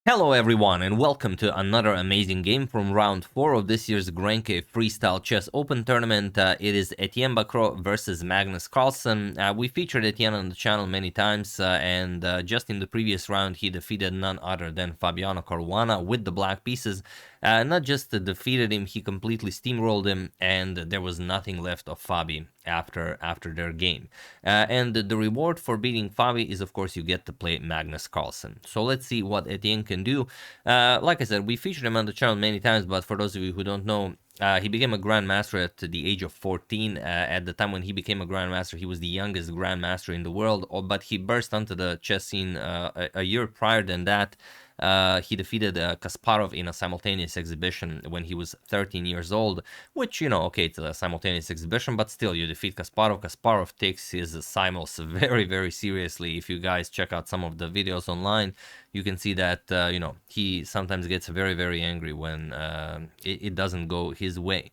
Hello everyone and welcome to another amazing game from round 4 of this year's GRENKE Freestyle Chess Open Tournament. It is Etienne Bacrot versus Magnus Carlsen. We featured Etienne on the channel many times and just in the previous round he defeated none other than Fabiano Caruana with the black pieces. Not just defeated him, he completely steamrolled him and there was nothing left of Fabi after their game. And the reward for beating Fabi is of course you get to play Magnus Carlsen. So let's see what Etienne can do. Like I said, we featured him on the channel many times, but for those of you who don't know, he became a Grandmaster at the age of 14. At the time when he became a Grandmaster, he was the youngest Grandmaster in the world, but he burst onto the chess scene a year prior than that. He defeated Kasparov in a simultaneous exhibition when he was 13 years old, which, you know, okay, it's a simultaneous exhibition, but still, you defeat Kasparov. Kasparov takes his simuls very, very seriously. If you guys check out some of the videos online, you can see that, you know, he sometimes gets very, very angry when it doesn't go his way.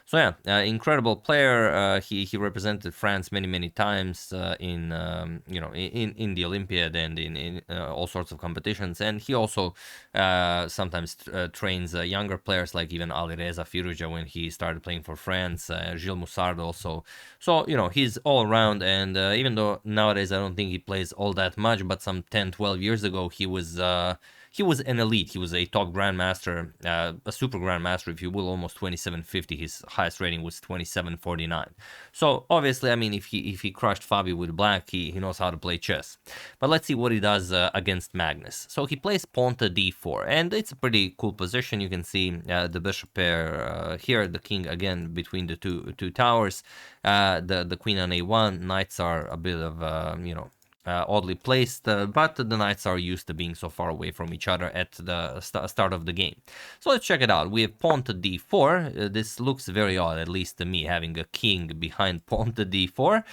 So yeah, incredible player. He represented France many times in you know, in the Olympiad and in all sorts of competitions, and he also sometimes trains younger players like even Alireza Firuza when he started playing for France, Gilles Moussard also. So you know, he's all around, and even though nowadays I don't think he plays all that much, but some 10-12 years ago he was an elite. He was a top grandmaster, a super grandmaster, if you will, almost 2750. His highest rating was 2749. So obviously, I mean, if he crushed Fabi with black, he knows how to play chess. But let's see what he does against Magnus. So he plays pawn to d4, and it's a pretty cool position. You can see the bishop pair here, the king again between the two towers, the queen on a1. Knights are a bit of you know, oddly placed, but the knights are used to being so far away from each other at the start of the game. So let's check it out. We have pawn to d4. This looks very odd, at least to me, having a king behind pawn to d4.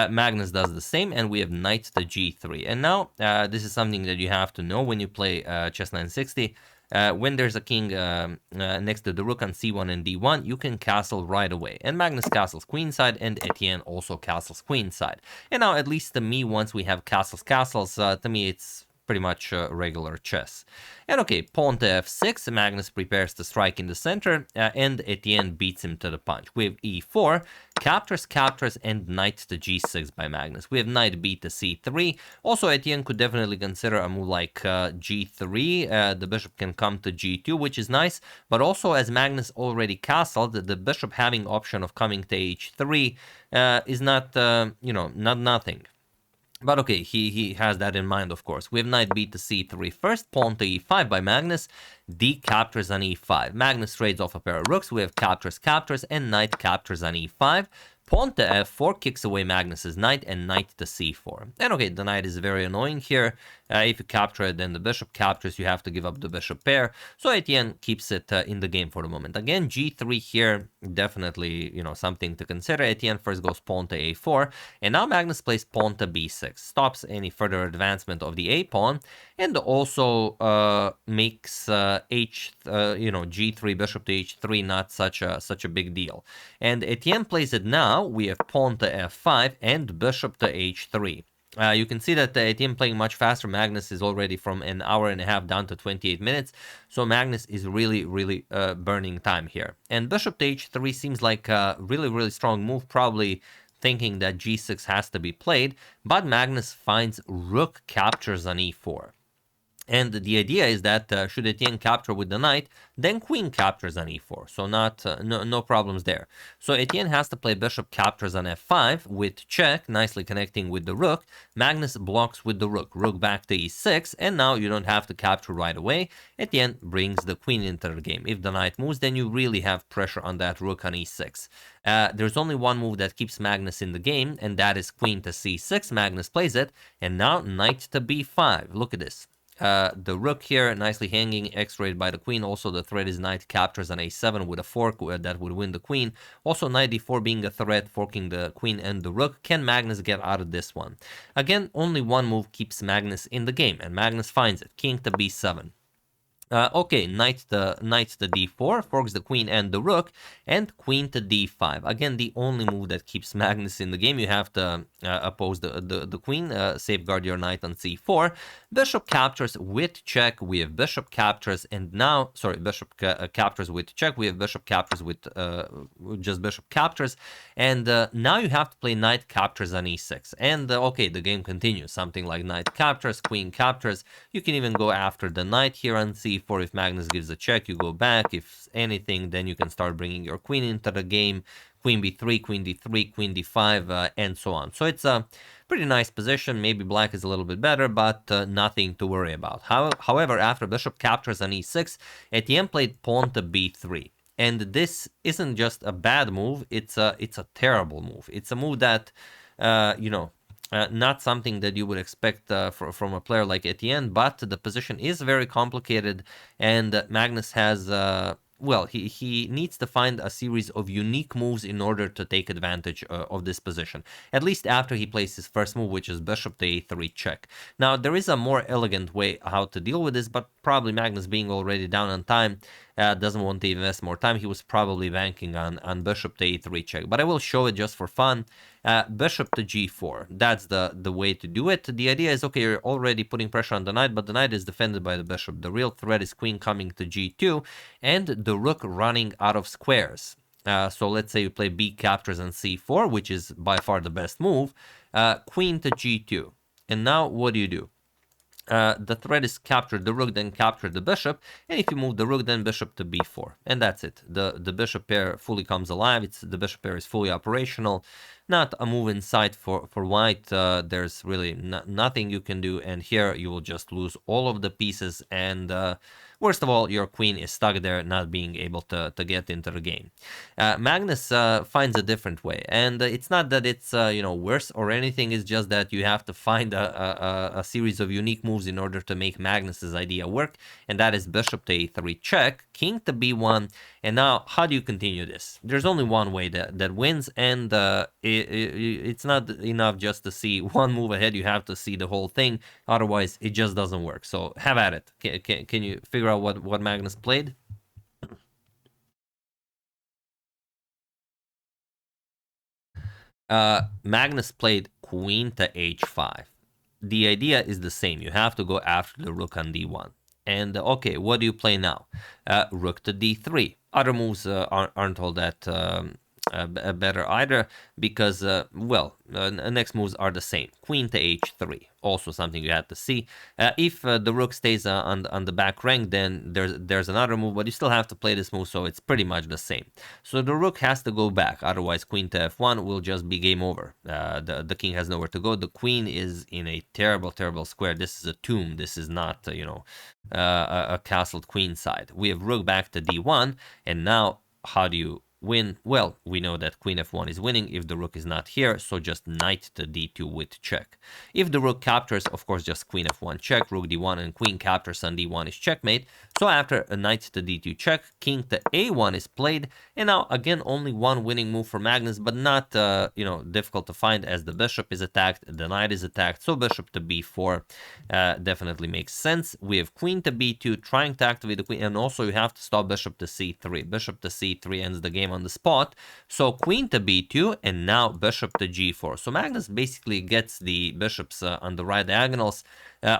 Magnus does the same, and we have knight to g3. And now, this is something that you have to know when you play Chess 960. When there's a king next to the rook on c1 and d1, you can castle right away. And Magnus castles queenside, and Etienne also castles queenside. And now, at least to me, once we have castles, to me it's pretty much regular chess. And okay, pawn to f6, Magnus prepares to strike in the center, and Etienne beats him to the punch. We have e4, captures, and knight to g6 by Magnus. We have knight b to c3. Also, Etienne could definitely consider a move like g3. The bishop can come to g2, which is nice, but also as Magnus already castled, the bishop having option of coming to h3 is not, you know, not nothing. But okay, he has that in mind, of course. We have knight b to c3 first, pawn to e5 by Magnus, d captures on e5. Magnus trades off a pair of rooks, we have captures, and knight captures on e5. Pawn to f4 kicks away Magnus's knight, and knight to c4. And okay, the knight is very annoying here. If you capture it, then the bishop captures, you have to give up the bishop pair. So Etienne keeps it in the game for the moment. Again, g3 here, definitely, you know, something to consider. Etienne first goes pawn to a4, and now Magnus plays pawn to b6. Stops any further advancement of the a-pawn, and also makes you know, g3, bishop to h3 not such a big deal. And Etienne plays it now. We have pawn to f5 and bishop to h3. You can see that Etienne playing much faster. Magnus is already from an hour and a half down to 28 minutes. So Magnus is really burning time here. And bishop to h3 seems like a really strong move, probably thinking that g6 has to be played. But Magnus finds rook captures on e4. And the idea is that should Etienne capture with the knight, then queen captures on e4. So no problems there. So Etienne has to play bishop captures on f5 with check, nicely connecting with the rook. Magnus blocks with the rook. Rook back to e6, and now you don't have to capture right away. Etienne brings the queen into the game. If the knight moves, then you really have pressure on that rook on e6. There's only one move that keeps Magnus in the game, and that is queen to c6. Magnus plays it, and now knight to b5. Look at this. The rook here nicely hanging, x-rayed by the queen. Also the threat is knight captures on a7 with a fork that would win the queen. Also knight d4 being a threat, forking the queen and the rook. Can Magnus get out of this one? Again, only one move keeps Magnus in the game, and Magnus finds it. King to b7. Okay, knight to d4, forks the queen and the rook, and queen to d5. Again, the only move that keeps Magnus in the game. You have to oppose the queen, safeguard your knight on c4. Bishop captures with check. We have bishop captures, and now, sorry, bishop captures with check. We have bishop captures with just bishop captures, and now you have to play knight captures on e6. And okay, the game continues. Something like knight captures, queen captures. You can even go after the knight here on c4. If Magnus gives a check, you go back. If anything, then you can start bringing your queen into the game. Queen b3, queen d3, queen d5, and so on. So it's a pretty nice position. Maybe black is a little bit better, but nothing to worry about. However, after bishop captures on e6, Etienne played pawn to b3. And this isn't just a bad move, it's a terrible move. It's a move that, you know, not something that you would expect from a player like Etienne, but the position is very complicated, and Magnus has, well, he needs to find a series of unique moves in order to take advantage of this position, at least after he plays his first move, which is bishop to a3 check. Now, there is a more elegant way how to deal with this, but probably Magnus, being already down on time, doesn't want to invest more time. He was probably banking on bishop to a3 check, but I will show it just for fun. Bishop to g4, that's the way to do it. The idea is, okay, you're already putting pressure on the knight, but the knight is defended by the bishop. The real threat is queen coming to g2 and the rook running out of squares. So let's say you play b captures on c4, which is by far the best move, queen to g2. And now what do? The threat is capture the rook, then capture the bishop, and if you move the rook, then bishop to b4, and that's it. The bishop pair fully comes alive. The bishop pair is fully operational. Not a move in sight for white. There's really nothing you can do, and here you will just lose all of the pieces, and worst of all, your queen is stuck there, not being able to get into the game. Magnus finds a different way, and it's not that it's you know, worse or anything. It's just that you have to find a series of unique moves in order to make Magnus's idea work, and that is bishop to a3 check, king to b1, and now how do you continue this? There's only one way that wins, and it's not enough just to see one move ahead. You have to see the whole thing, otherwise it just doesn't work. So have at it. Can you figure out what Magnus played? Magnus played queen to h5. The idea is the same. You have to go after the rook on d1. And okay, what do you play now? Rook to d3. Other moves aren't all that better either, because well, next moves are the same. Queen to h3, also something you have to see. If the rook stays on the back rank, then there's another move, but you still have to play this move, so it's pretty much the same. So the rook has to go back, otherwise queen to f1 will just be game over. The king has nowhere to go. The queen is in a terrible square. This is a tomb. This is not you know, a castled queen side. We have rook back to d1, and now how do you win? Well, we know that queen f1 is winning if the rook is not here, so just knight to d2 with check. If the rook captures, of course, just queen f1 check, rook d1, and queen captures on d1 is checkmate. So after a knight to d2 check, king to a1 is played, and now again only one winning move for Magnus, but not you know, difficult to find, as the bishop is attacked, the knight is attacked, so bishop to b4 definitely makes sense. We have queen to b2 trying to activate the queen, and also you have to stop bishop to c3. Bishop to c3 ends the game on the spot. So queen to b2, and now bishop to g4. So Magnus basically gets the bishops on the right diagonals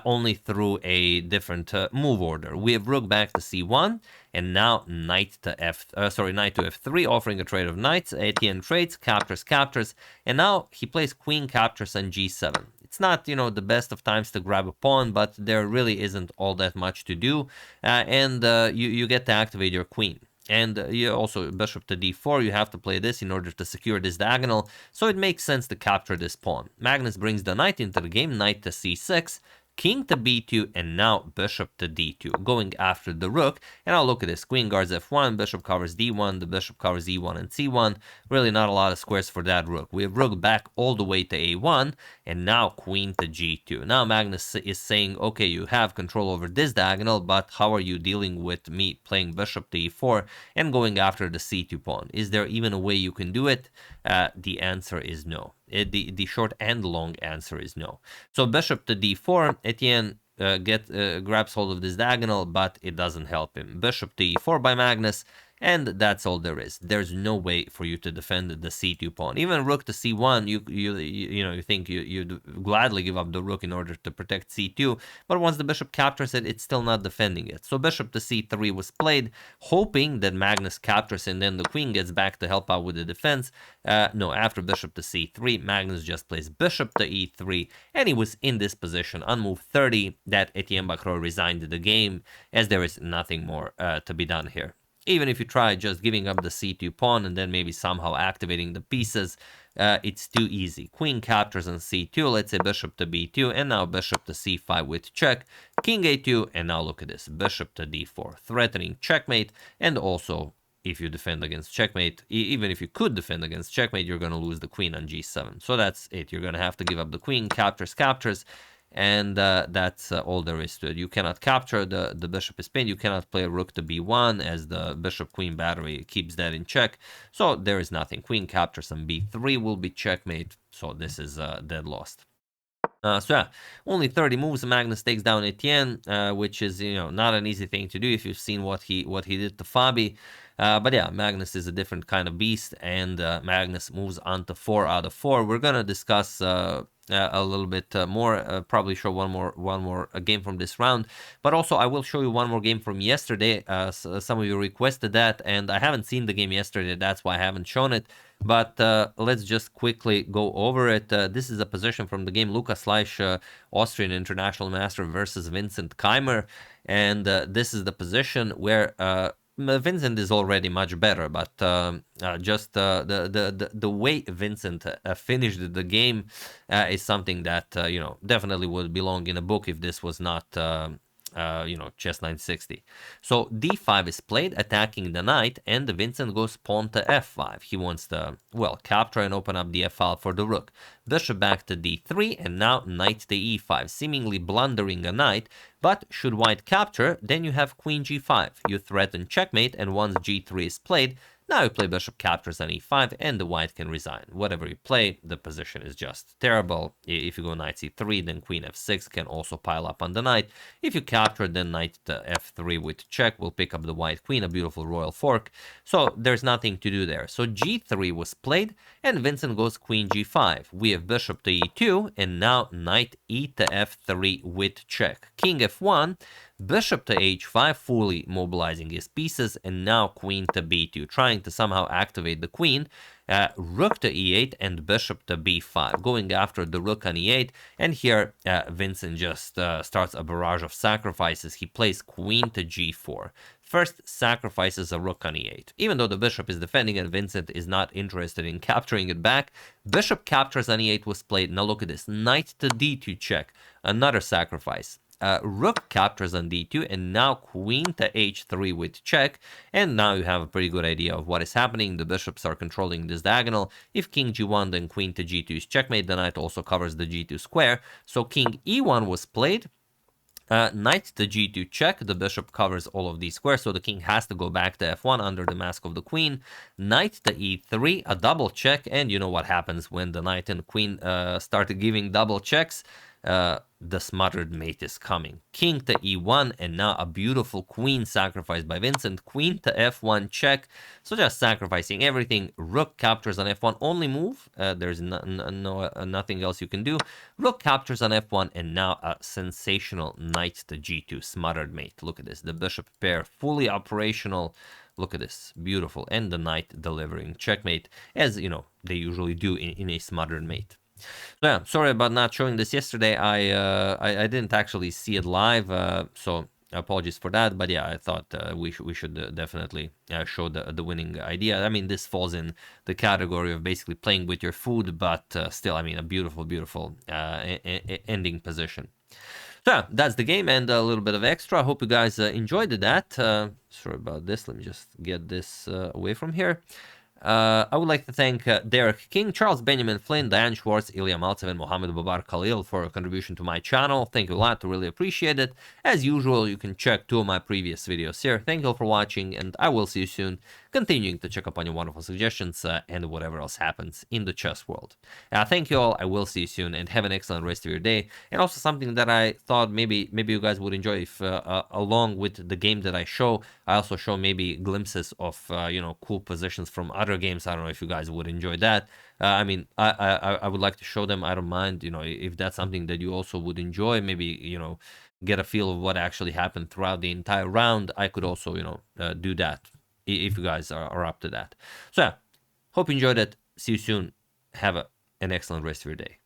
only through a different move order. We have rook back to c1, and now knight to f3, offering a trade of knights. Etienne trades, captures, and now he plays queen captures on g7. It's not, you know, the best of times to grab a pawn, but there really isn't all that much to do, and you get to activate your queen. And you also, bishop to d4, you have to play this in order to secure this diagonal, so it makes sense to capture this pawn. Magnus brings the knight into the game, knight to c6, king to b2, and now bishop to d2, going after the rook. And now look at this, queen guards f1, bishop covers d1, the bishop covers e1 and c1. Really not a lot of squares for that rook. We have rook back all the way to a1, and now queen to g2. Now Magnus is saying, okay, you have control over this diagonal, but how are you dealing with me playing bishop to e4 and going after the c2 pawn? Is there even a way you can do it? The answer is no. The short and long answer is no. So bishop to d4, Etienne grabs hold of this diagonal, but it doesn't help him. Bishop to e4 by Magnus, and that's all there is. There's no way for you to defend the c2 pawn. Even rook to c1, you think you'd gladly give up the rook in order to protect c2, but once the bishop captures it, it's still not defending it. So bishop to c3 was played, hoping that Magnus captures and then the queen gets back to help out with the defense. No, after bishop to c3, Magnus just plays bishop to e3, and he was in this position on move 30 that Etienne Bacrot resigned the game, as there is nothing more to be done here. Even if you try just giving up the c2 pawn and then maybe somehow activating the pieces, it's too easy. Queen captures on c2, let's say bishop to b2, and now bishop to c5 with check, king a2, and now look at this, bishop to d4, threatening checkmate, and also if you defend against checkmate, even if you could defend against checkmate, you're going to lose the queen on g7. So that's it. You're going to have to give up the queen, captures, and that's all there is to it. You cannot capture, the bishop is pinned, you cannot play rook to b1 as the bishop-queen battery keeps that in check. So there is nothing. Queen captures on b3 will be checkmate, so this is dead lost. So yeah, only 30 moves, Magnus takes down Etienne, which is, not an easy thing to do if you've seen what he did to Fabi. But yeah, Magnus is a different kind of beast, and Magnus moves on to 4 out of 4. We're gonna discuss a little bit more, probably show one more game from this round, but also I will show you one more game from yesterday. Some of you requested that, and I haven't seen the game yesterday, that's why I haven't shown it. But let's just quickly go over it. This is a position from the game Lukas Leisch, Austrian international master versus Vincent Keymer, and this is the position where Vincent is already much better, but just the way Vincent finished the game is something that definitely would belong in a book if this was not chess 960. So d5 is played, attacking the knight, and Vincent goes pawn to f5. He wants to, well, capture and open up the f file for the rook. Bishop back to d3, and now knight to e5, seemingly blundering a knight. But should white capture, then you have queen g5. You threaten checkmate, and once g3 is played, now you play bishop captures on e5, and the white can resign. Whatever you play, the position is just terrible. If you go knight c3, then queen f6 can also pile up on the knight. If you capture, then knight to f3 with check will pick up the white queen, a beautiful royal fork. So there's nothing to do there. So g3 was played, and Vincent goes queen g5. We have bishop to e2, and now knight e to f3 with check. King f1, bishop to h5, fully mobilizing his pieces, and now queen to b2, trying to somehow activate the queen. Rook to e8 and bishop to b5, going after the rook on e8, and here Vincent just starts a barrage of sacrifices. He plays queen to g4. First sacrifices a rook on e8. Even though the bishop is defending and Vincent is not interested in capturing it back, bishop captures on e8 was played. Now look at this, knight to d2 check, another sacrifice. Rook captures on d2, and now queen to h3 with check, and now you have a pretty good idea of what is happening. The bishops are controlling this diagonal. If king g1, then queen to g2 is checkmate. The knight also covers the g2 square, so king e1 was played. Knight to g2 check, the bishop covers all of these squares, so the king has to go back to f1 under the mask of the queen. Knight to e3, a double check, and you know what happens when the knight and queen started giving double checks. The smothered mate is coming. King to e1, and now a beautiful queen sacrificed by Vincent. Queen to f1 check, so just sacrificing everything. Rook captures on f1, only move. There's nothing else you can do. Rook captures on f1, and now a sensational knight to g2, smothered mate. Look at this, the bishop pair fully operational. Look at this, beautiful, and the knight delivering checkmate, as they usually do in a smothered mate. So yeah, sorry about not showing this yesterday. I didn't actually see it live, so apologies for that. But yeah, I thought we should definitely show the winning idea. I mean, this falls in the category of basically playing with your food, but still, I mean, a beautiful ending position. So yeah, that's the game and a little bit of extra. I hope you guys enjoyed that. Sorry about this. Let me just get this away from here. I would like to thank Derek King, Charles Benjamin Flynn, Diane Schwartz, Ilya Maltsev, and Mohammed Babar Khalil for a contribution to my channel. Thank you a lot, really appreciate it. As usual, you can check 2 of my previous videos here. Thank you all for watching, and I will see you soon. continuing to check up on your wonderful suggestions and whatever else happens in the chess world. Thank you all. I will see you soon, and have an excellent rest of your day. And also something that I thought maybe you guys would enjoy, if along with the game that I show, I also show maybe glimpses of you know, cool positions from other games. I don't know if you guys would enjoy that. I mean, I would like to show them. I don't mind, you know, if that's something that you also would enjoy. Maybe, you know, get a feel of what actually happened throughout the entire round. I could also, you know, do that if you guys are up to that. So yeah, hope you enjoyed it. See you soon. Have an excellent rest of your day.